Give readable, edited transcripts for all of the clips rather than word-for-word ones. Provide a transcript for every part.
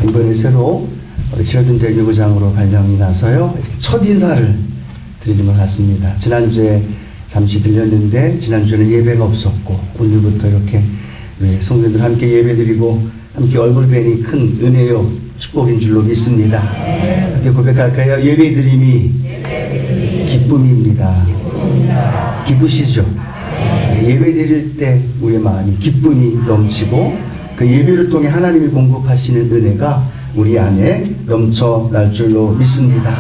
이번에 새로 시라든 대교구장으로 발령이 나서요. 이렇게 첫 인사를 드리는 것 같습니다. 지난주에 잠시 들렸는데 지난주에는 예배가 없었고 오늘부터 이렇게 성도님들 함께 예배드리고 함께 얼굴 뵈니 큰 은혜요 축복인 줄로 믿습니다. 함께 고백할까요? 예배드림이 기쁨입니다. 기쁘시죠? 예배드릴 때 우리의 마음이 기쁨이 넘치고 그 예배를 통해 하나님이 공급하시는 은혜가 우리 안에 넘쳐날 줄로 믿습니다.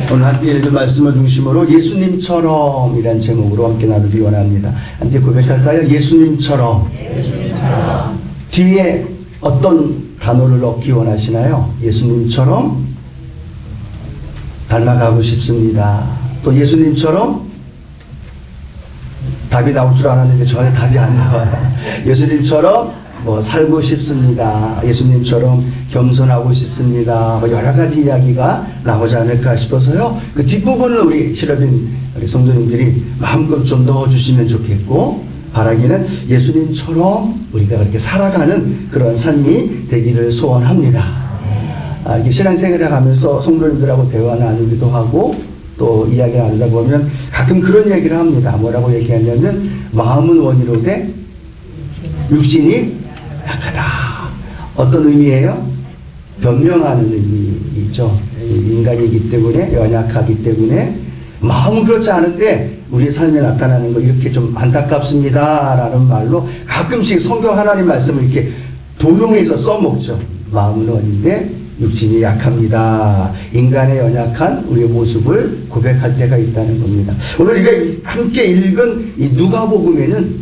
오늘 함께 읽은 말씀을 중심으로 예수님처럼 이란 제목으로 함께 나누기 원합니다. 함께 고백할까요? 예수님처럼. 뒤에 어떤 단어를 넣기 원하시나요? 예수님처럼 닮아가고 싶습니다. 또 예수님처럼 답이 나올 줄 알았는데 저의 답이 안 나와요. 예수님처럼 살고 싶습니다. 예수님처럼 겸손하고 싶습니다. 여러 가지 이야기가 나오지 않을까 싶어서요. 그 뒷부분을 우리 시라빈 성도님들이 마음껏 좀 넣어주시면 좋겠고, 바라기는 예수님처럼 우리가 그렇게 살아가는 그런 삶이 되기를 소원합니다. 이렇게 신앙생활을 하면서 성도님들하고 대화 나누기도 하고 또 이야기 나누다 보면 가끔 그런 얘기를 합니다. 뭐라고 얘기하냐면 마음은 원이로되 육신이 약하다. 어떤 의미예요? 변명하는 의미이죠. 인간이기 때문에, 연약하기 때문에 마음은 그렇지 않은데 우리 삶에 나타나는 거 이렇게 좀 안타깝습니다 라는 말로 가끔씩 성경 하나님 말씀을 이렇게 도용해서 써먹죠. 마음은 원인데 육신이 약합니다. 인간의 연약한 우리의 모습을 고백할 때가 있다는 겁니다. 오늘 우리가 함께 읽은 이 누가복음에는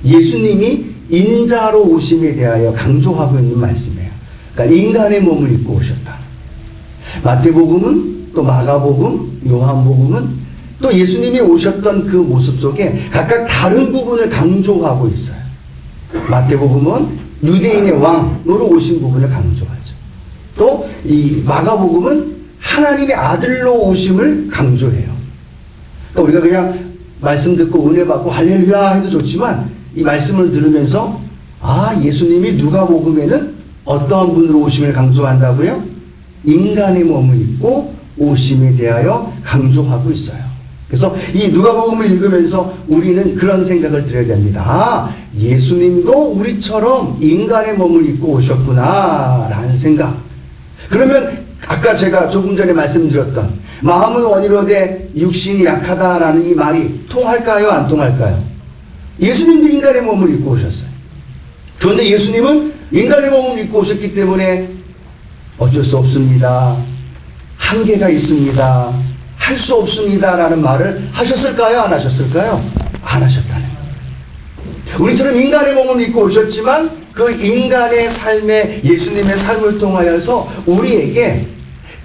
예수님이 인자로 오심에 대하여 강조하고 있는 말씀이에요. 그러니까 인간의 몸을 입고 오셨다. 마태복음은 또 마가복음, 요한복음은 또 예수님이 오셨던 그 모습 속에 각각 다른 부분을 강조하고 있어요. 마태복음은 유대인의 왕으로 오신 부분을 강조하죠. 또 이 마가복음은 하나님의 아들로 오심을 강조해요. 그러니까 우리가 그냥 말씀 듣고 은혜 받고 할렐루야 해도 좋지만 이 말씀을 들으면서 예수님이 누가복음에는 어떠한 분으로 오심을 강조한다고요? 인간의 몸을 입고 오심에 대하여 강조하고 있어요. 그래서 이 누가복음을 읽으면서 우리는 그런 생각을 들어야 됩니다. 예수님도 우리처럼 인간의 몸을 입고 오셨구나 라는 생각. 그러면 아까 제가 조금 전에 말씀드렸던 마음은 원이로되 육신이 약하다라는 이 말이 통할까요? 안 통할까요? 예수님도 인간의 몸을 입고 오셨어요. 그런데 예수님은 인간의 몸을 입고 오셨기 때문에 어쩔 수 없습니다. 한계가 있습니다. 할 수 없습니다 라는 말을 하셨을까요? 안 하셨을까요? 안 하셨다는 거예요. 우리처럼 인간의 몸을 입고 오셨지만 그 인간의 삶에 예수님의 삶을 통하여서 우리에게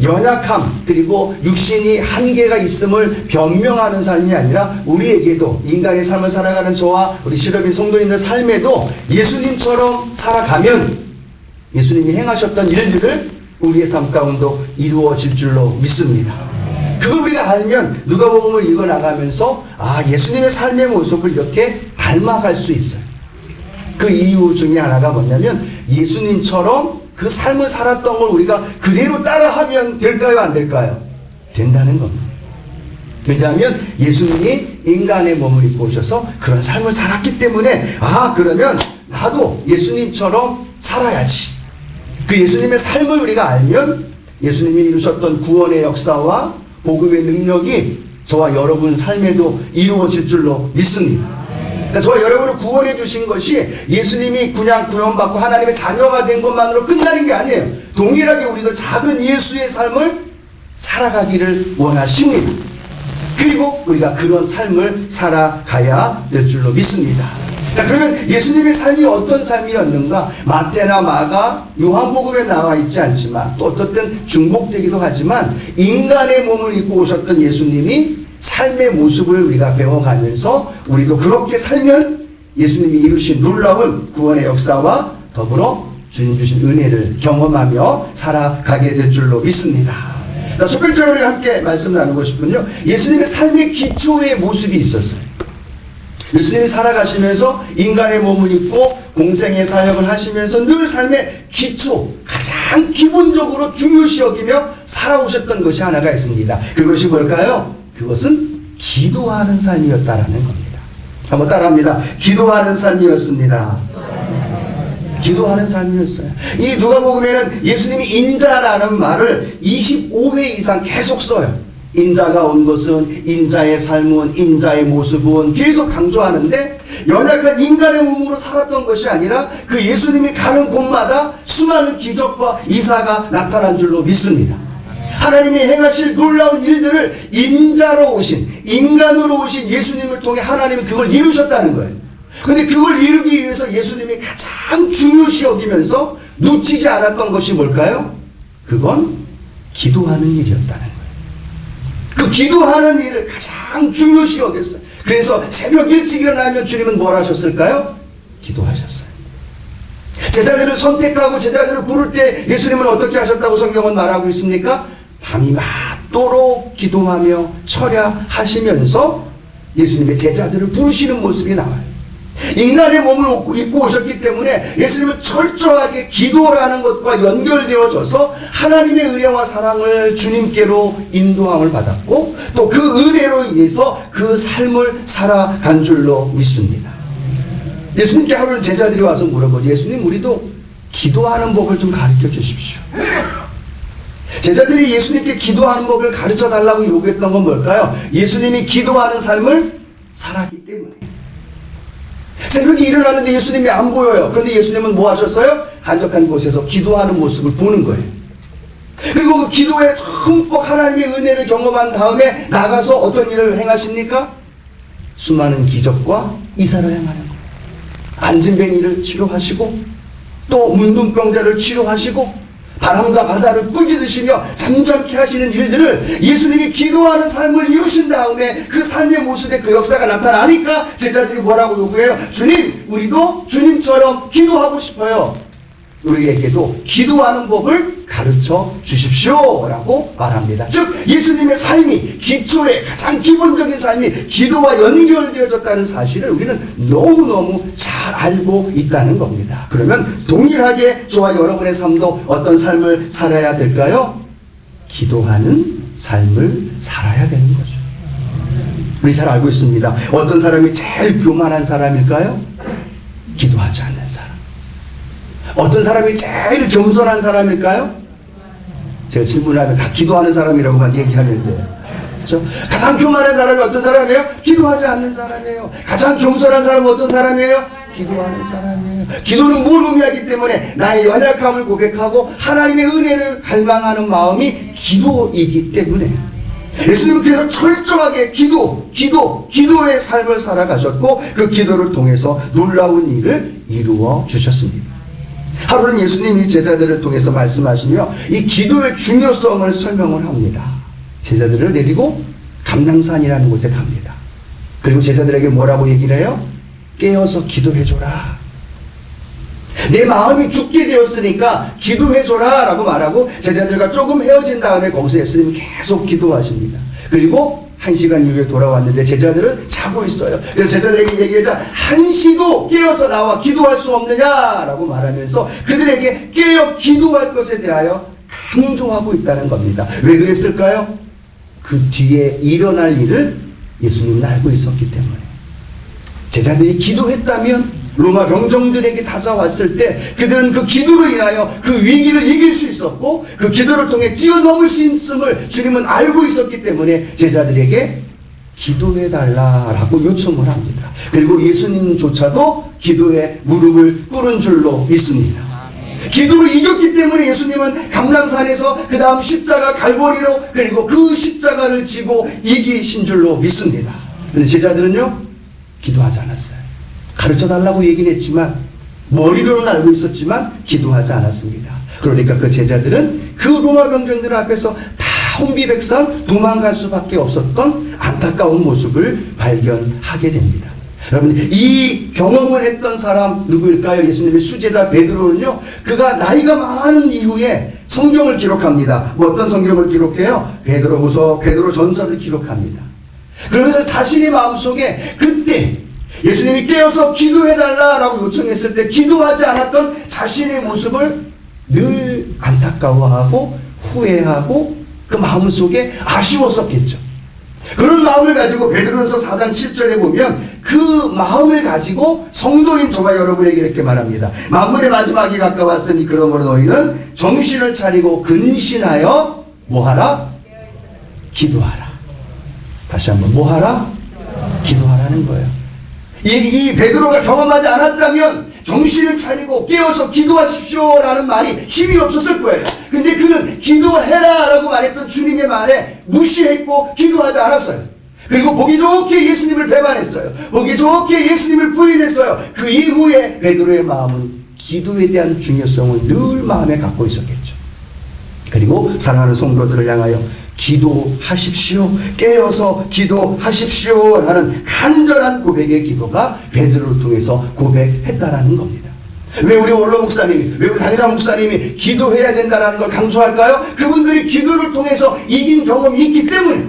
연약함 그리고 육신이 한계가 있음을 변명하는 삶이 아니라 우리에게도 인간의 삶을 살아가는 저와 우리 시러빈 성도님들 삶에도 예수님처럼 살아가면 예수님이 행하셨던 일들을 우리의 삶 가운데 이루어질 줄로 믿습니다. 그걸 우리가 알면 누가복음을 읽어나가면서 예수님의 삶의 모습을 이렇게 닮아갈 수 있어요. 그 이유 중에 하나가 뭐냐면 예수님처럼 그 삶을 살았던 걸 우리가 그대로 따라하면 될까요? 안 될까요? 된다는 겁니다. 왜냐하면 예수님이 인간의 몸을 입고 오셔서 그런 삶을 살았기 때문에 그러면 나도 예수님처럼 살아야지. 그 예수님의 삶을 우리가 알면 예수님이 이루셨던 구원의 역사와 복음의 능력이 저와 여러분 삶에도 이루어질 줄로 믿습니다. 그러니까 저와 여러분을 구원해 주신 것이 예수님이 그냥 구원받고 하나님의 자녀가 된 것만으로 끝나는 게 아니에요. 동일하게 우리도 작은 예수의 삶을 살아가기를 원하십니다. 그리고 우리가 그런 삶을 살아가야 될 줄로 믿습니다. 자, 그러면 예수님의 삶이 어떤 삶이었는가? 마태나 마가, 요한복음에 나와 있지 않지만 또 어떨 땐 중복되기도 하지만 인간의 몸을 입고 오셨던 예수님이 삶의 모습을 우리가 배워가면서 우리도 그렇게 살면 예수님이 이루신 놀라운 구원의 역사와 더불어 주님 주신 은혜를 경험하며 살아가게 될 줄로 믿습니다. 자, 첫 번째로 우리가 함께 말씀 나누고 싶은요, 예수님의 삶의 기초의 모습이 있었어요. 예수님이 살아가시면서 인간의 몸을 입고 공생의 사역을 하시면서 늘 삶의 기초, 가장 가장 기본적으로 중요시 여기며 살아오셨던 것이 하나가 있습니다. 그것이 뭘까요? 그것은 기도하는 삶이었다라는 겁니다. 한번 따라합니다. 기도하는 삶이었습니다. 기도하는 삶이었어요. 이 누가복음에는 예수님이 인자라는 말을 25회 이상 계속 써요. 인자가 온 것은, 인자의 삶은, 인자의 모습은 계속 강조하는데, 연약한 인간의 몸으로 살았던 것이 아니라 그 예수님이 가는 곳마다 수많은 기적과 이사가 나타난 줄로 믿습니다. 하나님이 행하실 놀라운 일들을 인자로 오신, 인간으로 오신 예수님을 통해 하나님이 그걸 이루셨다는 거예요. 근데 그걸 이루기 위해서 예수님이 가장 중요시 여기면서 놓치지 않았던 것이 뭘까요? 그건 기도하는 일이었다는 거예요. 그 기도하는 일을 가장 중요시 여겼어요. 그래서 새벽 일찍 일어나면 주님은 뭘 하셨을까요? 기도하셨어요. 제자들을 선택하고 제자들을 부를 때 예수님은 어떻게 하셨다고 성경은 말하고 있습니까? 밤이 맞도록 기도하며 철야하시면서 예수님의 제자들을 부르시는 모습이 나와요. 인간의 몸을 입고 오셨기 때문에 예수님은 철저하게 기도라는 것과 연결되어져서 하나님의 은혜와 사랑을 주님께로 인도함을 받았고 또 그 은혜로 인해서 그 삶을 살아간 줄로 믿습니다. 예수님께 하루는 제자들이 와서 물어보죠. 예수님, 우리도 기도하는 법을 좀 가르쳐 주십시오. 제자들이 예수님께 기도하는 법을 가르쳐 달라고 요구했던 건 뭘까요? 예수님이 기도하는 삶을 살았기 때문에. 새벽에 일어났는데 예수님이 안 보여요. 그런데 예수님은 뭐 하셨어요? 한적한 곳에서 기도하는 모습을 보는 거예요. 그리고 그 기도에 흠뻑 하나님의 은혜를 경험한 다음에 나가서 어떤 일을 행하십니까? 수많은 기적과 이사를 행하는 거예요. 안진뱅이를 치료하시고 또 문둥병자를 치료하시고 바람과 바다를 꾸짖으시며 잠잠케 하시는 일들을 예수님이 기도하는 삶을 이루신 다음에 그 삶의 모습에 그 역사가 나타나니까 제자들이 뭐라고 요구해요? 주님, 우리도 주님처럼 기도하고 싶어요. 우리에게도 기도하는 법을 가르쳐 주십시오 라고 말합니다. 즉 예수님의 삶이 기초의 가장 기본적인 삶이 기도와 연결되어졌다는 사실을 우리는 너무너무 잘 알고 있다는 겁니다. 그러면 동일하게 저와 여러분의 삶도 어떤 삶을 살아야 될까요? 기도하는 삶을 살아야 되는 거죠. 우리 잘 알고 있습니다. 어떤 사람이 제일 교만한 사람일까요? 기도하지 않는 사람. 어떤 사람이 제일 겸손한 사람일까요? 제가 질문하면 다 기도하는 사람이라고만 얘기하면 돼요. 그렇죠? 가장 교만한 사람이 어떤 사람이에요? 기도하지 않는 사람이에요. 가장 겸손한 사람은 어떤 사람이에요? 기도하는 사람이에요. 기도는 뭘 의미하기 때문에 나의 연약함을 고백하고 하나님의 은혜를 갈망하는 마음이 기도이기 때문에 예수님은 그래서 철저하게 기도의 삶을 살아가셨고 그 기도를 통해서 놀라운 일을 이루어 주셨습니다. 하루는 예수님이 제자들을 통해서 말씀하시며 이 기도의 중요성을 설명을 합니다. 제자들을 데리고 감람산이라는 곳에 갑니다. 그리고 제자들에게 뭐라고 얘기를 해요? 깨어서 기도해줘라. 내 마음이 죽게 되었으니까 기도해줘라 라고 말하고 제자들과 조금 헤어진 다음에 거기서 예수님이 계속 기도하십니다. 그리고 1시간 이후에 돌아왔는데 제자들은 자고 있어요. 그래서 제자들에게 얘기하자 한시도 깨어서 나와 기도할 수 없느냐라고 말하면서 그들에게 깨어 기도할 것에 대하여 강조하고 있다는 겁니다. 왜 그랬을까요? 그 뒤에 일어날 일을 예수님은 알고 있었기 때문에. 제자들이 기도했다면 로마 병정들에게 다가왔을 때 그들은 그 기도로 인하여 그 위기를 이길 수 있었고 그 기도를 통해 뛰어넘을 수 있음을 주님은 알고 있었기 때문에 제자들에게 기도해달라라고 요청을 합니다. 그리고 예수님조차도 기도에 무릎을 꿇은 줄로 믿습니다. 기도로 이겼기 때문에 예수님은 감람산에서 그 다음 십자가 갈보리로 그리고 그 십자가를 지고 이기신 줄로 믿습니다. 그런데 제자들은요 기도하지 않았어요. 가르쳐달라고 얘기는 했지만 머리로는 알고 있었지만 기도하지 않았습니다. 그러니까 그 제자들은 그 로마 병정들 앞에서 다 혼비백산 도망갈 수밖에 없었던 안타까운 모습을 발견하게 됩니다. 여러분 이 경험을 했던 사람 누구일까요? 예수님의 수제자 베드로는요 그가 나이가 많은 이후에 성경을 기록합니다. 뭐 어떤 성경을 기록해요? 베드로후서, 베드로전서를 기록합니다. 그러면서 자신의 마음속에 그때 예수님이 깨어서 기도해달라라고 요청했을 때 기도하지 않았던 자신의 모습을 늘 안타까워하고 후회하고 그 마음 속에 아쉬웠었겠죠. 그런 마음을 가지고 베드로전서 4장 7절에 보면 그 마음을 가지고 성도인 저와 여러분에게 이렇게 말합니다. 만물의 마지막이 가까웠으니 그러므로 너희는 정신을 차리고 근신하여 뭐하라? 기도하라. 다시 한번 뭐하라? 기도하라는 거예요. 이 베드로가 경험하지 않았다면 정신을 차리고 깨어서 기도하십시오 라는 말이 힘이 없었을 거예요. 근데 그는 기도해라 라고 말했던 주님의 말에 무시했고 기도하지 않았어요. 그리고 보기 좋게 예수님을 배반했어요. 보기 좋게 예수님을 부인했어요. 그 이후에 베드로의 마음은 기도에 대한 중요성을 늘 마음에 갖고 있었겠죠. 그리고 사랑하는 성도들을 향하여 기도하십시오. 깨어서 기도하십시오 라는 간절한 고백의 기도가 베드로를 통해서 고백했다라는 겁니다. 왜 우리 원로 목사님이, 왜 우리 당회자 목사님이 기도해야 된다는 걸 강조할까요? 그분들이 기도를 통해서 이긴 경험이 있기 때문에.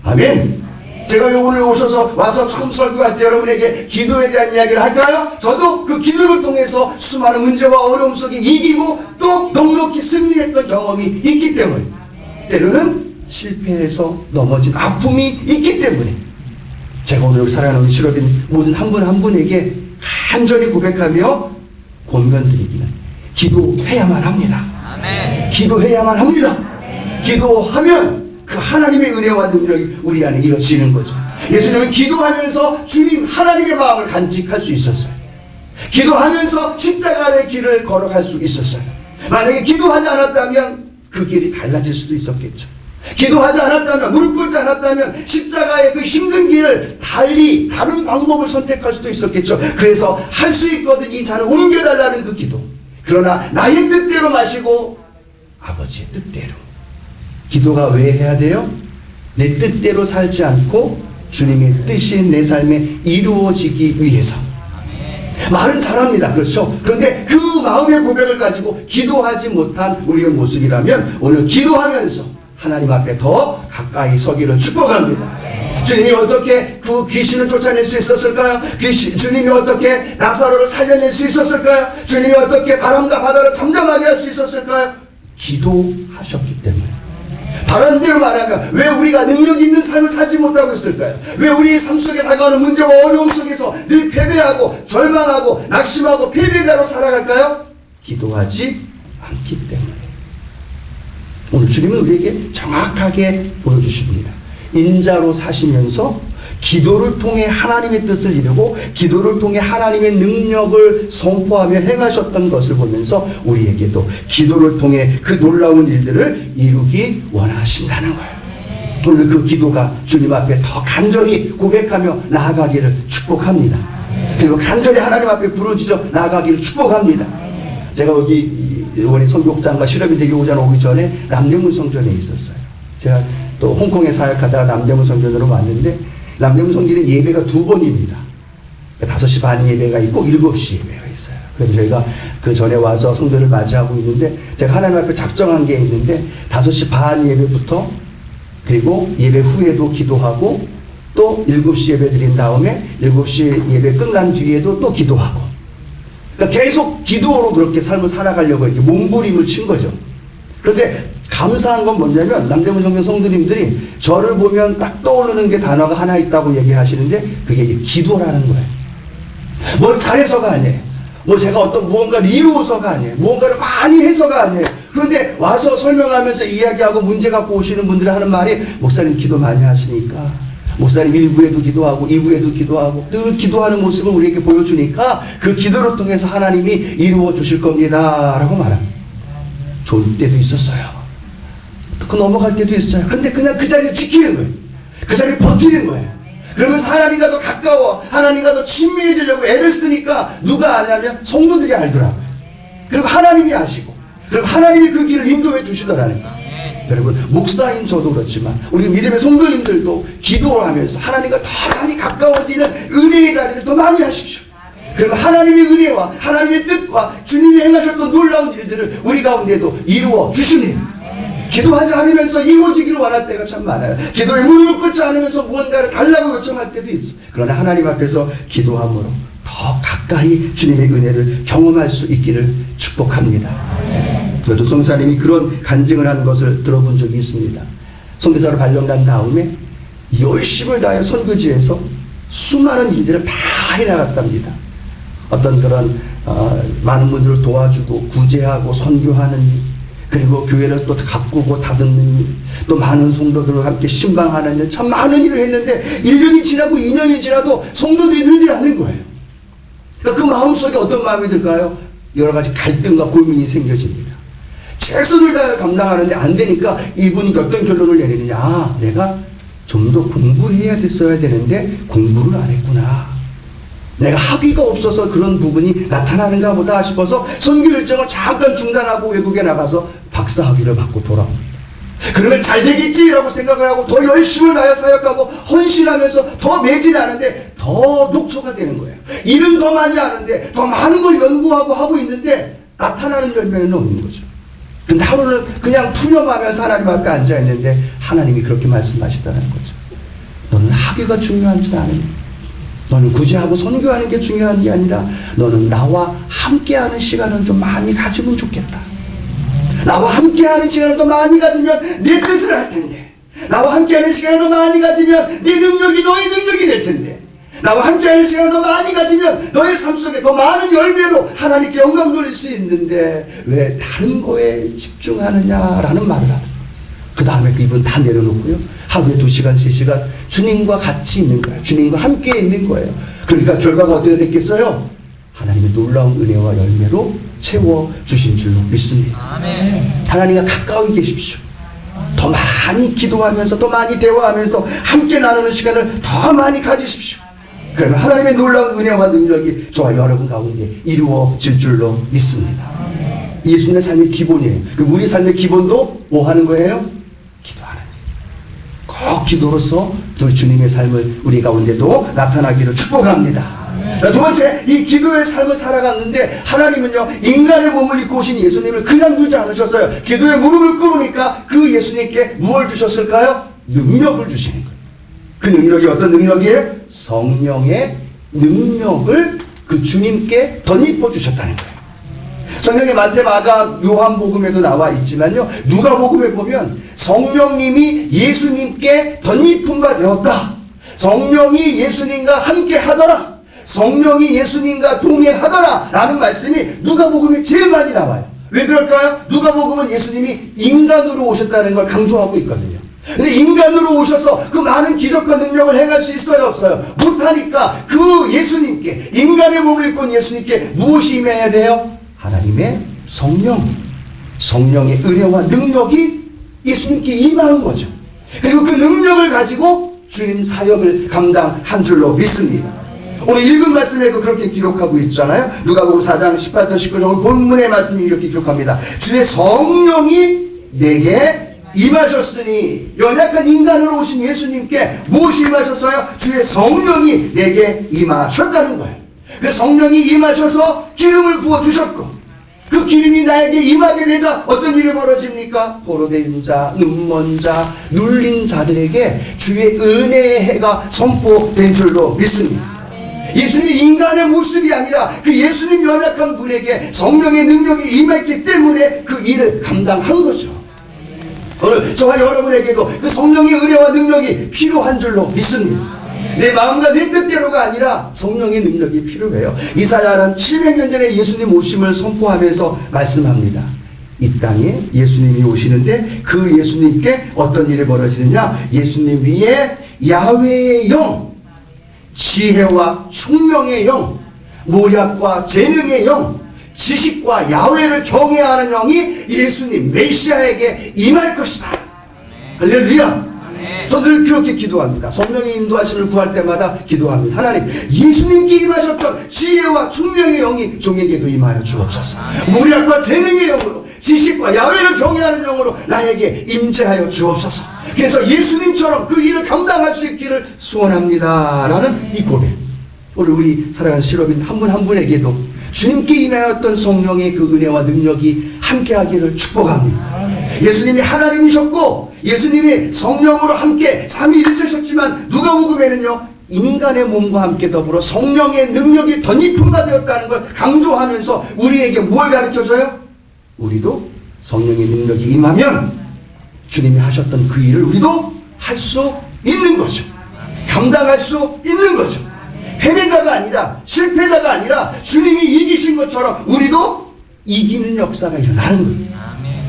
아멘. 제가 오늘 오셔서 와서 처음 설교할 때 여러분에게 기도에 대한 이야기를 할까요? 저도 그 기도를 통해서 수많은 문제와 어려움 속에 이기고 또 넉넉히 승리했던 경험이 있기 때문에, 때로는 실패해서 넘어진 아픔이 있기 때문에 제가 오늘 우리 사랑하는 실업인 모든 한 분 한 분에게 간절히 고백하며 권면드리기는 기도해야만 합니다. 아멘. 기도해야만 합니다. 아멘. 기도하면 그 하나님의 은혜와 능력이 우리 안에 이루어지는 거죠. 예수님은 기도하면서 주님 하나님의 마음을 간직할 수 있었어요. 기도하면서 십자가의 길을 걸어갈 수 있었어요. 만약에 기도하지 않았다면 그 길이 달라질 수도 있었겠죠. 기도하지 않았다면, 무릎 꿇지 않았다면 십자가의 그 힘든 길을 달리 다른 방법을 선택할 수도 있었겠죠. 그래서 할 수 있거든 이 잔을 옮겨달라는 그 기도. 그러나 나의 뜻대로 마시고 아버지의 뜻대로. 기도가 왜 해야 돼요? 내 뜻대로 살지 않고 주님의 뜻이 내 삶에 이루어지기 위해서. 말은 잘합니다. 그렇죠? 그런데 그 마음의 고백을 가지고 기도하지 못한 우리의 모습이라면 오늘 기도하면서 하나님 앞에 더 가까이 서기를 축복합니다. 주님이 어떻게 그 귀신을 쫓아낼 수 있었을까요? 주님이 어떻게 나사로를 살려낼 수 있었을까요? 주님이 어떻게 바람과 바다를 잠잠하게 할 수 있었을까요? 기도하셨기 때문에. 다른 대로 말하면 왜 우리가 능력 있는 삶을 살지 못하고 있을까요? 왜 우리 삶 속에 다가오는 문제와 어려움 속에서 늘 패배하고 절망하고 낙심하고 패배자로 살아갈까요? 기도하지 않기 때문에. 오늘 주님은 우리에게 정확하게 보여주십니다. 인자로 사시면서 기도를 통해 하나님의 뜻을 이루고 기도를 통해 하나님의 능력을 선포하며 행하셨던 것을 보면서 우리에게도 기도를 통해 그 놀라운 일들을 이루기 원하신다는 거예요. 오늘 그 기도가 주님 앞에 더 간절히 고백하며 나아가기를 축복합니다. 그리고 간절히 하나님 앞에 부르짖어 나아가기를 축복합니다. 제가 여기 이번에 성교국장과 실업이 되기 오기 전에 남대문 성전에 있었어요. 제가 또 홍콩에 사역하다가 남대문 성전으로 왔는데 남대문 성전은 예배가 2번입니다. 5시 반 예배가 있고 7시 예배가 있어요. 그래서 저희가 그 전에 와서 성도를 맞이하고 있는데 제가 하나님 앞에 작정한 게 있는데 5시 반 예배부터 그리고 예배 후에도 기도하고 또 7시 예배 드린 다음에 7시 예배 끝난 뒤에도 또 기도하고, 그러니까 계속 기도로 그렇게 삶을 살아가려고 이렇게 몸부림을 친 거죠. 그런데 감사한 건 뭐냐면 남대문 성전 성도님들이 저를 보면 딱 떠오르는 게 단어가 하나 있다고 얘기하시는데 그게 기도라는 거예요. 뭘 잘해서가 아니에요. 뭐 제가 어떤 무언가를 이루어서가 아니에요. 무언가를 많이 해서가 아니에요. 그런데 와서 설명하면서 이야기하고 문제 갖고 오시는 분들이 하는 말이 목사님 기도 많이 하시니까 목사님 1부에도 기도하고 2부에도 기도하고 늘 기도하는 모습을 우리에게 보여주니까 그 기도를 통해서 하나님이 이루어 주실 겁니다 라고 말합니다. 좋을 때도 있었어요. 그 넘어갈 때도 있어요. 그런데 그냥 그 자리를 지키는 거예요. 그 자리를 버티는 거예요. 그러면서 하나님과 더 가까워 하나님과 더 친밀해지려고 애를 쓰니까 누가 아냐면 성도들이 알더라고요. 그리고 하나님이 아시고 그리고 하나님이 그 길을 인도해 주시더라는 거예요. 여러분 목사인 저도 그렇지만 우리 믿음의 성도님들도 기도를 하면서 하나님과 더 많이 가까워지는 은혜의 자리를 더 많이 하십시오. 그러면 하나님의 은혜와 하나님의 뜻과 주님이 행하셨던 놀라운 일들을 우리 가운데도 이루어 주십니다. 기도하지 않으면서 이루어지기를 원할 때가 참 많아요. 기도에 무릎을 꿇지 않으면서 무언가를 달라고 요청할 때도 있어. 그러나 하나님 앞에서 기도함으로 더 가까이 주님의 은혜를 경험할 수 있기를 축복합니다. 저도 성사님이 그런 간증을 하는 것을 들어본 적이 있습니다. 선교사로 발령난 다음에 열심을 다해 선교지에서 수많은 일들을 다 해나갔답니다. 어떤 그런 많은 분들을 도와주고 구제하고 선교하는 일, 그리고 교회를 또 가꾸고 다듬는 일, 또 많은 성도들과 함께 신방하는 일, 참 많은 일을 했는데 1년이 지나고 2년이 지나도 성도들이 늘지 않는 거예요. 그러니까 그 마음속에 어떤 마음이 들까요? 여러 가지 갈등과 고민이 생겨집니다. 최선을 다해 감당하는데 안 되니까 이분이 어떤 결론을 내리느냐. 아, 내가 좀 더 공부해야 됐어야 되는데 공부를 안 했구나. 내가 학위가 없어서 그런 부분이 나타나는가 보다 싶어서 선교 일정을 잠깐 중단하고 외국에 나가서 박사 학위를 받고 돌아옵니다. 그러면 잘 되겠지라고 생각을 하고 더 열심을 다해 사역하고 헌신하면서 더 매진하는데 더 녹초가 되는 거예요. 일은 더 많이 하는데 더 많은 걸 연구하고 하고 있는데 나타나는 열매는 없는 거죠. 근데 하루는 그냥 푸념하면서 하나님 앞에 앉아있는데 하나님이 그렇게 말씀하시다는 거죠. 너는 학위가 중요하지 않으니, 너는 구제하고 선교하는 게 중요한 게 아니라 너는 나와 함께하는 시간을 좀 많이 가지면 좋겠다. 나와 함께하는 시간을 더 많이 가지면 내 뜻을 할 텐데, 나와 함께하는 시간을 더 많이 가지면 내 능력이 너의 능력이 될 텐데, 나와 함께하는 시간을 더 많이 가지면 너의 삶 속에 더 많은 열매로 하나님께 영광 돌릴 수 있는데 왜 다른 거에 집중하느냐라는 말을 하더라고요. 그 다음에 이분 다 내려놓고요, 하루에 2시간 3시간 주님과 같이 있는 거예요. 주님과 함께 있는 거예요. 그러니까 결과가 어떻게 됐겠어요? 하나님의 놀라운 은혜와 열매로 채워주신 줄로 믿습니다. 아멘. 하나님과 가까이 계십시오. 더 많이 기도하면서 더 많이 대화하면서 함께 나누는 시간을 더 많이 가지십시오. 그러면 하나님의 놀라운 은혜와 능력이 저와 여러분 가운데 이루어질 줄로 믿습니다. 예수님의 삶의 기본이에요. 우리 삶의 기본도 뭐 하는 거예요? 기도하는 거예요. 꼭 기도로서 주님의 삶을 우리 가운데도 나타나기를 축복합니다. 두 번째, 이 기도의 삶을 살아갔는데 하나님은요, 인간의 몸을 입고 오신 예수님을 그냥 두지 않으셨어요. 기도에 무릎을 꿇으니까 그 예수님께 무엇을 주셨을까요? 능력을 주시는 거예요. 그 능력이 어떤 능력이에요? 성령의 능력을 그 주님께 덧입어 주셨다는 거예요. 성경의 마태, 마가, 요한복음에도 나와 있지만요, 누가복음에 보면 성령님이 예수님께 덧입은 바 되었다. 성령이 예수님과 함께 하더라. 성령이 예수님과 동행하더라 라는 말씀이 누가복음에 제일 많이 나와요. 왜 그럴까요? 누가복음은 예수님이 인간으로 오셨다는 걸 강조하고 있거든요. 근데 인간으로 오셔서 그 많은 기적과 능력을 행할 수 있어요, 없어요? 못하니까 그 예수님께, 인간의 몸을 입고 온 예수님께 무엇이 임해야 돼요? 하나님의 성령, 성령의 은혜와 능력이 예수님께 임한 거죠. 그리고 그 능력을 가지고 주님 사역을 감당한 줄로 믿습니다. 오늘 읽은 말씀에도 그렇게 기록하고 있잖아요. 누가복음 4장 18절 19절 본문의 말씀이 이렇게 기록합니다. 주의 성령이 내게 임하셨으니, 연약한 인간으로 오신 예수님께 무엇이 임하셨어요? 주의 성령이 내게 임하셨다는 거예요. 그 성령이 임하셔서 기름을 부어주셨고, 그 기름이 나에게 임하게 되자 어떤 일이 벌어집니까? 포로된 자, 눈먼 자, 눌린 자들에게 주의 은혜의 해가 선포된 줄로 믿습니다. 예수님이 인간의 모습이 아니라 그 예수님 연약한 분에게 성령의 능력이 임했기 때문에 그 일을 감당한 거죠. 오늘 저와 여러분에게도 그 성령의 은혜와 능력이 필요한 줄로 믿습니다. 내 마음과 내 뜻대로가 아니라 성령의 능력이 필요해요. 이사야는 700년 전에 예수님 오심을 선포하면서 말씀합니다. 이 땅에 예수님이 오시는데 그 예수님께 어떤 일이 벌어지느냐? 예수님 위에 야훼의 영, 지혜와 총명의 영, 모략과 재능의 영, 지식과 야훼를 경외하는 영이 예수님 메시아에게 임할 것이다. 할렐루야. 저는 그렇게 기도합니다. 성령의 인도하심을 구할 때마다 기도합니다. 하나님, 예수님께 임하셨던 지혜와 총명의 영이 종에게도 임하여 주옵소서. 모략과 재능의 영으로, 지식과 야훼를 경외하는 영으로 나에게 임재하여 주옵소서. 그래서 예수님처럼 그 일을 감당할 수 있기를 소원합니다 라는 이 고백, 오늘 우리 사랑하는 실업인 한 분 한 분에게도 주님께 임하였던 성령의 그 은혜와 능력이 함께하기를 축복합니다. 예수님이 하나님이셨고 예수님이 성령으로 함께 삼위일체셨지만 누가복음에는요, 인간의 몸과 함께 더불어 성령의 능력이 덧입힌 바 되었다는 걸 강조하면서 우리에게 뭘 가르쳐줘요? 우리도 성령의 능력이 임하면 주님이 하셨던 그 일을 우리도 할 수 있는 거죠. 감당할 수 있는 거죠. 패배자가 아니라, 실패자가 아니라 주님이 이기신 것처럼 우리도 이기는 역사가 일어나는 거예요.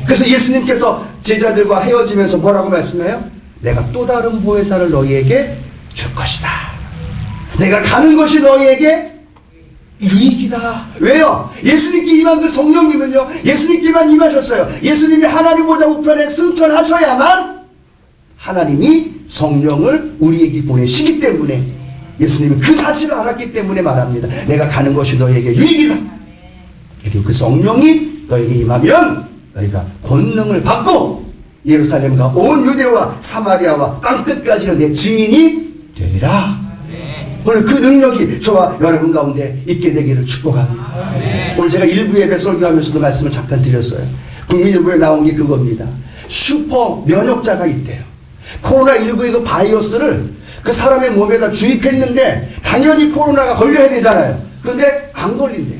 그래서 예수님께서 제자들과 헤어지면서 뭐라고 말씀해요? 내가 또 다른 보혜사를 너희에게 줄 것이다. 내가 가는 것이 너희에게 유익이다. 왜요? 예수님께 임한 그 성령님은요, 예수님께만 임하셨어요. 예수님이 하나님 보좌 우편에 승천하셔야만 하나님이 성령을 우리에게 보내시기 때문에, 예수님이 그 사실을 알았기 때문에 말합니다. 내가 가는 것이 너희에게 유익이다. 그리고 그 성령이 너희에게 임하면 너희가 권능을 받고 예루살렘과 온 유대와 사마리아와 땅끝까지는 내 증인이 되리라. 오늘 그 능력이 저와 여러분 가운데 있게 되기를 축복합니다. 오늘 제가 일부 예배 설교하면서도 말씀을 잠깐 드렸어요. 국민일보에 나온 게 그겁니다. 슈퍼 면역자가 있대요. 코로나19의 그 바이러스를 그 사람의 몸에다 주입했는데 당연히 코로나가 걸려야 되잖아요. 그런데 안 걸린대요.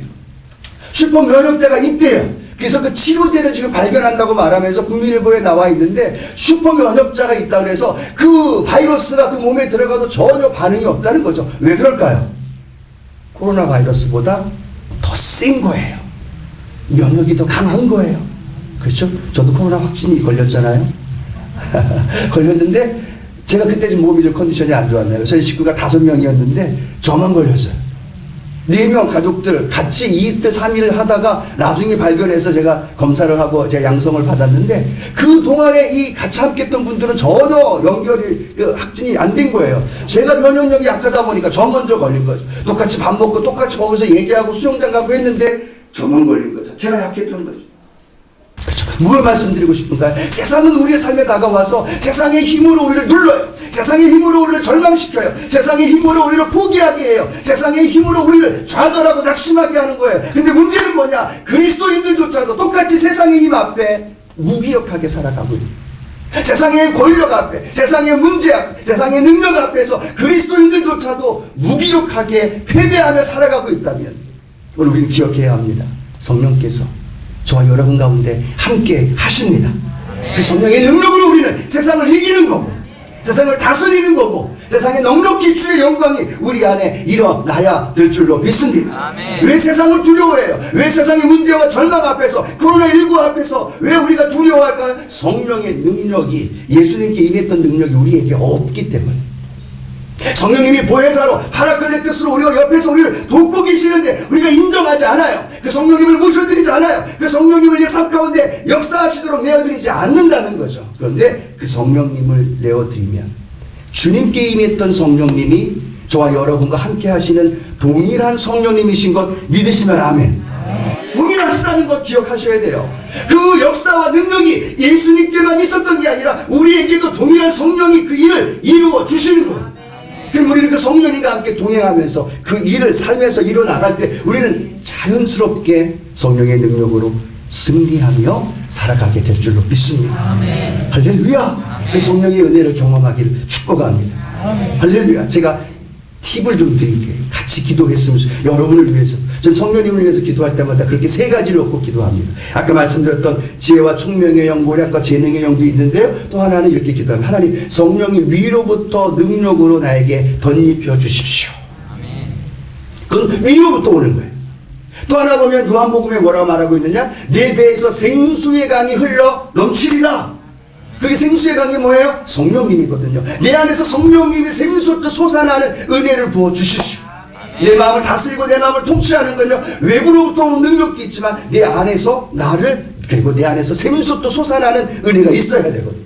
슈퍼 면역자가 있대요. 그래서 그 치료제를 지금 발견한다고 말하면서 국민일보에 나와 있는데, 슈퍼 면역자가 있다 그래서 그 바이러스가 그 몸에 들어가도 전혀 반응이 없다는 거죠. 왜 그럴까요? 코로나 바이러스보다 더 센 거예요. 면역이 더 강한 거예요. 그렇죠? 저도 코로나 확진이 걸렸잖아요. 걸렸는데 제가 그때 좀 몸이 좀 컨디션이 안 좋았나요? 저희 식구가 5명이었는데 저만 걸렸어요. 4명 가족들 같이 이틀 3일 하다가 나중에 발견해서 제가 검사를 하고 제가 양성을 받았는데, 그 동안에 이 같이 함께 했던 분들은 전혀 연결이 확진이 안 된 거예요. 제가 면역력이 약하다 보니까 저 먼저 걸린 거죠. 똑같이 밥 먹고 똑같이 거기서 얘기하고 수영장 가고 했는데 저만 걸린 거죠. 제가 약했던 거죠. 그렇죠. 뭘 말씀드리고 싶은가요? 세상은 우리의 삶에 다가와서 세상의 힘으로 우리를 눌러요. 세상의 힘으로 우리를 절망시켜요. 세상의 힘으로 우리를 포기하게 해요. 세상의 힘으로 우리를 좌절하고 낙심하게 하는 거예요. 근데 문제는 뭐냐? 그리스도인들조차도 똑같이 세상의 힘 앞에 무기력하게 살아가고 있는, 세상의 권력 앞에, 세상의 문제 앞에, 세상의 능력 앞에서 그리스도인들조차도 무기력하게 패배하며 살아가고 있다면, 오늘 우리는 기억해야 합니다. 성령께서 저와 여러분 가운데 함께 하십니다. 그 성령의 능력으로 우리는 세상을 이기는 거고, 세상을 다스리는 거고, 세상의 넉넉히 주의 영광이 우리 안에 일어나야 될 줄로 믿습니다. 아멘. 왜 세상을 두려워해요? 왜 세상의 문제와 절망 앞에서, 코로나19 앞에서 왜 우리가 두려워할까요? 성령의 능력이, 예수님께 임했던 능력이 우리에게 없기 때문에. 성령님이 보혜사로 파라클레토스로 우리가 옆에서 우리를 돕고 계시는데 우리가 인정하지 않아요. 그 성령님을 모셔드리지 않아요. 그 성령님을 내 삶 가운데 역사하시도록 내어드리지 않는다는 거죠. 그런데 그 성령님을 내어드리면, 주님께 임했던 성령님이 저와 여러분과 함께 하시는 동일한 성령님이신 것 믿으시면 아멘. 동일하시다는 것 기억하셔야 돼요. 그 역사와 능력이 예수님께만 있었던 게 아니라 우리에게도 동일한 성령이 그 일을 이루어 주시는 거예요. 그럼 우리는 그 성령님과 함께 동행하면서 그 일을 삶에서 이뤄나갈 때 우리는 자연스럽게 성령의 능력으로 승리하며 살아가게 될 줄로 믿습니다. 아멘. 할렐루야. 아멘. 그 성령의 은혜를 경험하기를 축복합니다. 아멘. 할렐루야. 제가 팁을 좀 드릴게요. 같이 기도했으면, 여러분을 위해서. 전 성령님을 위해서 기도할 때마다 그렇게 3가지를 얻고 기도합니다. 아까 말씀드렸던 지혜와 총명의 영, 모략과 재능의 영도 있는데요. 또 하나는 이렇게 기도합니다. 하나님, 성령이 위로부터 능력으로 나에게 덧입혀 주십시오. 그건 위로부터 오는 거예요. 또 하나 보면 요한복음에 뭐라고 말하고 있느냐? 내 배에서 생수의 강이 흘러 넘치리라. 그게 생수의 강이 뭐예요? 성령님이거든요. 내 안에서 성령님이 생수부터 솟아나는 은혜를 부어 주십시오. 내 마음을 다스리고 내 마음을 통치하는 건요, 외부로부터 오는 능력도 있지만 내 안에서 나를, 그리고 내 안에서 생수부터 솟아나는 은혜가 있어야 되거든요.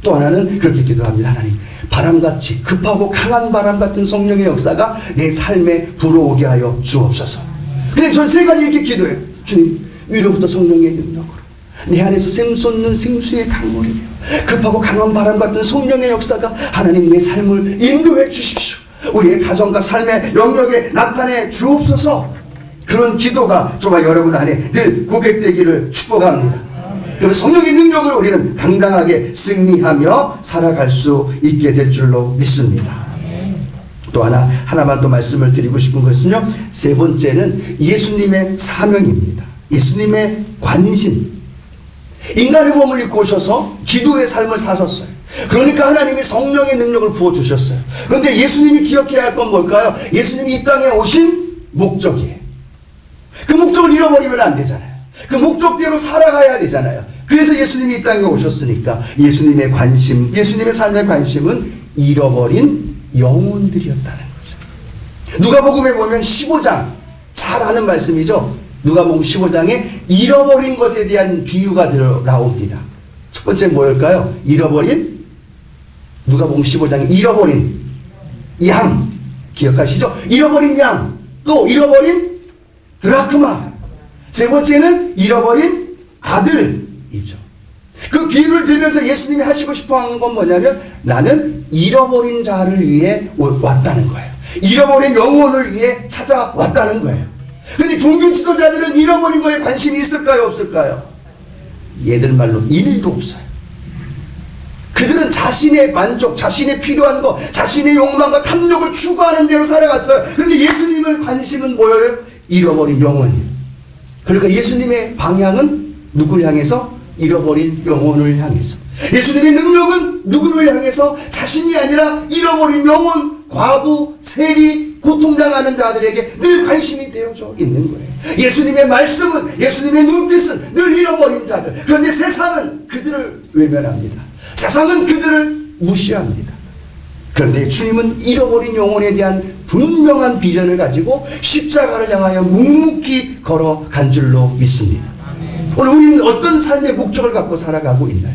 또 하나는 그렇게 기도합니다. 하나님, 바람같이 급하고 강한 바람 같은 성령의 역사가 내 삶에 불어오게 하여 주옵소서. 그냥 전 3가지 이렇게 기도해요. 주님, 위로부터 성령의 능력으로 내 안에서 샘솟는 생수의 강물이 되어 급하고 강한 바람 같은 성령의 역사가 하나님 내 삶을 인도해 주십시오. 우리의 가정과 삶의 영역에 나타내 주옵소서. 그런 기도가 저와 여러분 안에 늘 고백되기를 축복합니다. 그럼 성령의 능력으로 우리는 당당하게 승리하며 살아갈 수 있게 될 줄로 믿습니다. 또 하나만 더 말씀을 드리고 싶은 것은요, 3번째는 예수님의 사명입니다. 예수님의 관신. 인간의 몸을 입고 오셔서 기도의 삶을 사셨어요. 그러니까 하나님이 성령의 능력을 부어주셨어요. 그런데 예수님이 기억해야 할 건 뭘까요? 예수님이 이 땅에 오신 목적이에요. 그 목적을 잃어버리면 안 되잖아요. 그 목적대로 살아가야 되잖아요. 그래서 예수님이 이 땅에 오셨으니까 예수님의 관심, 예수님의 삶의 관심은 잃어버린 영혼들이었다는 거죠. 누가복음에 보면 15장, 잘 아는 말씀이죠. 누가복음 15장에 잃어버린 것에 대한 비유가 나옵니다. 첫 번째 뭐일까요? 잃어버린, 누가복음 15장에 잃어버린 양, 기억하시죠? 잃어버린 양, 또 잃어버린 드라크마, 세 번째는 잃어버린 아들이죠. 그 비유를 들으면서 예수님이 하시고 싶어 하는 건 뭐냐면, 나는 잃어버린 자를 위해 왔다는 거예요. 잃어버린 영혼을 위해 찾아왔다는 거예요. 근데 종교 지도자들은 잃어버린 거에 관심이 있을까요, 없을까요? 얘들 말로 1도 없어요. 그들은 자신의 만족, 자신의 필요한 것, 자신의 욕망과 탐욕을 추구하는 대로 살아갔어요. 그런데 예수님의 관심은 뭐예요? 잃어버린 영혼이에요. 그러니까 예수님의 방향은 누구를 향해서? 잃어버린 영혼을 향해서. 예수님의 능력은 누구를 향해서? 자신이 아니라 잃어버린 영혼, 과부, 세리, 고통당하는 자들에게 늘 관심이 되어져 있는 거예요. 예수님의 말씀은, 예수님의 눈빛은 늘 잃어버린 자들. 그런데 세상은 그들을 외면합니다. 세상은 그들을 무시합니다. 그런데 주님은 잃어버린 영혼에 대한 분명한 비전을 가지고 십자가를 향하여 묵묵히 걸어간 줄로 믿습니다. 오늘 우리는 어떤 삶의 목적을 갖고 살아가고 있나요?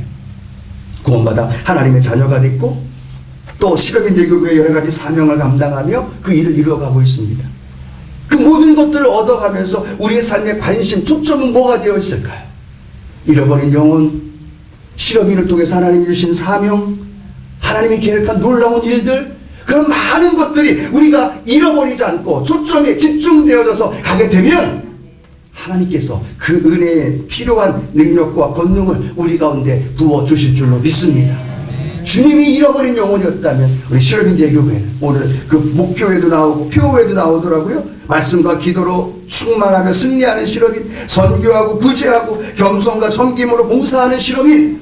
구원받아 하나님의 자녀가 됐고, 또 실업인들 교회의 여러 가지 사명을 감당하며 그 일을 이루어가고 있습니다. 그 모든 것들을 얻어가면서 우리의 삶의 관심, 초점은 뭐가 되어 있을까요? 잃어버린 영혼, 실업인을 통해서 하나님이 주신 사명, 하나님이 계획한 놀라운 일들, 그런 많은 것들이 우리가 잃어버리지 않고 초점에 집중되어져서 가게 되면 하나님께서 그 은혜에 필요한 능력과 권능을 우리 가운데 부어주실 줄로 믿습니다. 주님이 잃어버린 영혼이었다면 우리 실업인 대교회는 오늘 그 목표에도 나오고 표에도 나오더라고요. 말씀과 기도로 충만하며 승리하는 실업인, 선교하고 구제하고 겸손과 섬김으로 봉사하는 실업인,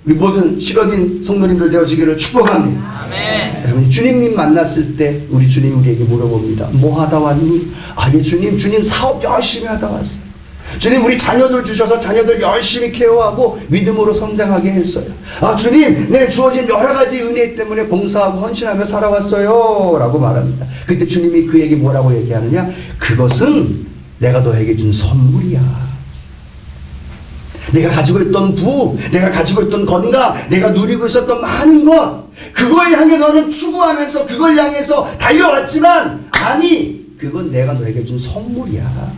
우리 모든 실업인 성도님들 되어지기를 축복합니다. 아멘. 여러분, 주님 만났을 때 우리 주님이 우리에게 물어봅니다. 뭐 하다 왔니? 아, 예, 주님 사업 열심히 하다 왔어요. 주님, 우리 자녀들 주셔서 자녀들 열심히 케어하고 믿음으로 성장하게 했어요. 아, 주님, 내 주어진 여러 가지 은혜 때문에 봉사하고 헌신하며 살아왔어요 라고 말합니다. 그때 주님이 그에게 뭐라고 얘기하느냐? 그것은 내가 너에게 준 선물이야. 내가 가지고 있던 부, 내가 가지고 있던 건강, 내가 누리고 있었던 많은 것, 그걸 향해 너는 추구하면서 그걸 향해서 달려왔지만, 아니, 그건 내가 너에게 준 선물이야.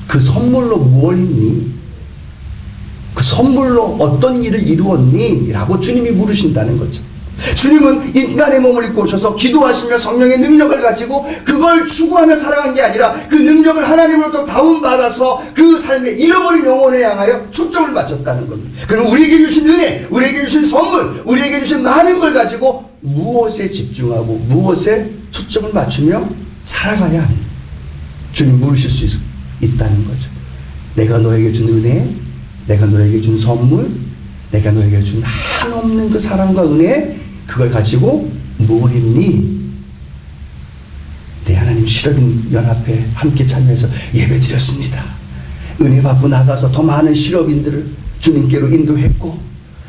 그 선물로 무엇을 했니? 그 선물로 어떤 일을 이루었니? 라고 주님이 물으신다는 거죠. 주님은 인간의 몸을 입고 오셔서 기도하시며 성령의 능력을 가지고 그걸 추구하며 살아간 게 아니라 그 능력을 하나님으로부터 다운받아서 그 삶에 잃어버린 영혼에 향하여 초점을 맞췄다는 겁니다. 그럼 우리에게 주신 은혜, 우리에게 주신 선물, 우리에게 주신 많은 걸 가지고 무엇에 집중하고 무엇에 초점을 맞추며 살아가야 합니다. 주님 물으실 수 있다는 거죠. 내가 너에게 준 은혜, 내가 너에게 준 선물, 내가 너에게 준 한없는 그 사랑과 은혜, 그걸 가지고 뭘 했니? 네, 하나님 실업인 연합회 함께 참여해서 예배 드렸습니다. 은혜 받고 나가서 더 많은 실업인들을 주님께로 인도했고,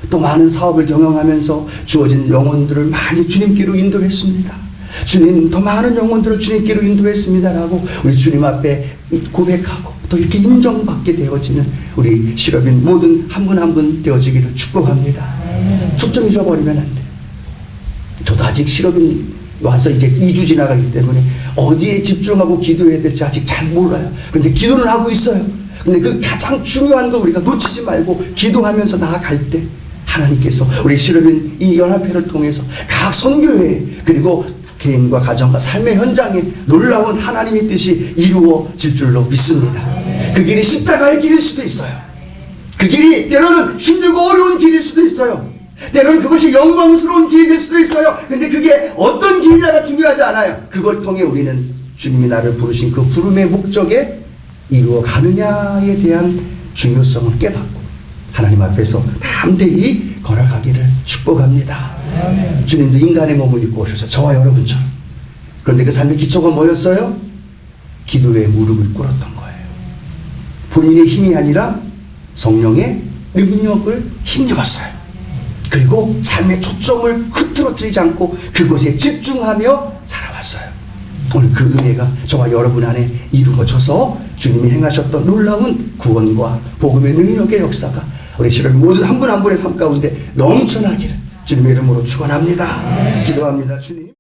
또 많은 사업을 경영하면서 주어진 영혼들을 많이 주님께로 인도했습니다. 주님, 더 많은 영혼들을 주님께로 인도했습니다라고 우리 주님 앞에 고백하고 또 이렇게 인정받게 되어지는 우리 실업인 모든 한 분 한 분 되어지기를 축복합니다. 초점 잃어버리면 안 돼요. 저도 아직 실업인 와서 이제 2주 지나가기 때문에 어디에 집중하고 기도해야 될지 아직 잘 몰라요. 그런데 기도는 하고 있어요. 근데 그 가장 중요한 거 우리가 놓치지 말고 기도하면서 나아갈 때 하나님께서 우리 실업인 이 연합회를 통해서 각 선교회 그리고 개인과 가정과 삶의 현장에 놀라운 하나님의 뜻이 이루어질 줄로 믿습니다. 그 길이 십자가의 길일 수도 있어요. 그 길이 때로는 힘들고 어려운 길일 수도 있어요. 때로는 그것이 영광스러운 길이 될 수도 있어요. 근데 그게 어떤 길이냐가 중요하지 않아요. 그걸 통해 우리는 주님이 나를 부르신 그 부름의 목적에 이루어 가느냐에 대한 중요성을 깨닫고 하나님 앞에서 담대히 걸어가기를 축복합니다. 주님도 인간의 몸을 입고 오셔서 저와 여러분처럼. 그런데 그 삶의 기초가 뭐였어요? 기도에 무릎을 꿇었던 거예요. 본인의 힘이 아니라 성령의 능력을 힘입었어요. 그리고 삶의 초점을 흐트러뜨리지 않고 그곳에 집중하며 살아왔어요. 오늘 그 은혜가 저와 여러분 안에 이루어져서 주님이 행하셨던 놀라운 구원과 복음의 능력의 역사가 우리 시를 모두 한 분 한 분의 삶 가운데 넘쳐나기를 주님의 이름으로 축원합니다. 기도합니다. 주님.